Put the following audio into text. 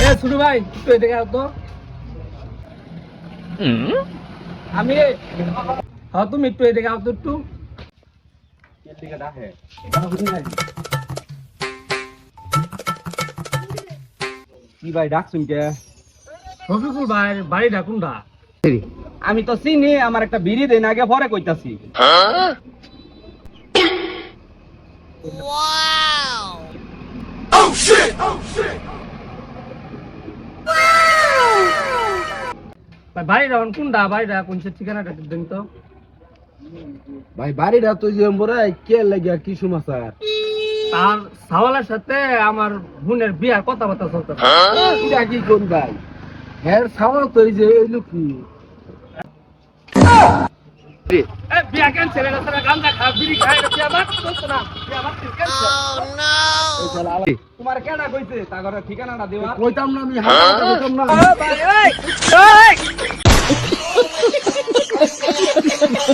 এ শুরু ভাই একটু এদিকে আও তো। আমি হ্যাঁ তুমি একটু এদিকে আও তো একটু। কি ভাই ডাকছুন কে? রফিকুল ভাই বাড়িটা কোনটা? আমি তো চিনি, আমার একটা বিড়ি দেন আগে পরে কইতাছি। ভাই বাড়িটা কোনটা? বাড়িটা কোন ঠিকানাটা একটু দিন তো। ভাই বাড়িটা তুই যে মোরা কে লাগিয়া কি সমাচার? তার সাওয়ালের সাথে আমার বোনের বিয়ার কথাবার্তা চলতেছে। এটা কি কোন ভাই? হ্যাঁ সাওয়াল তো এই যে এইলো কি? এ বিয়া ক্যান্সেল হয়ে গেছে, গাঁজা খা বিড়ি খায় বিয়া বাদ চলছে না, বিয়া বাদ ক্যান্সেল। এই শালা আলা- তোমার কেডা কইছে তাগরে ঠিকানাটা দিবা? কইতাম না আমি হাতে কইতাম না। ভাই এই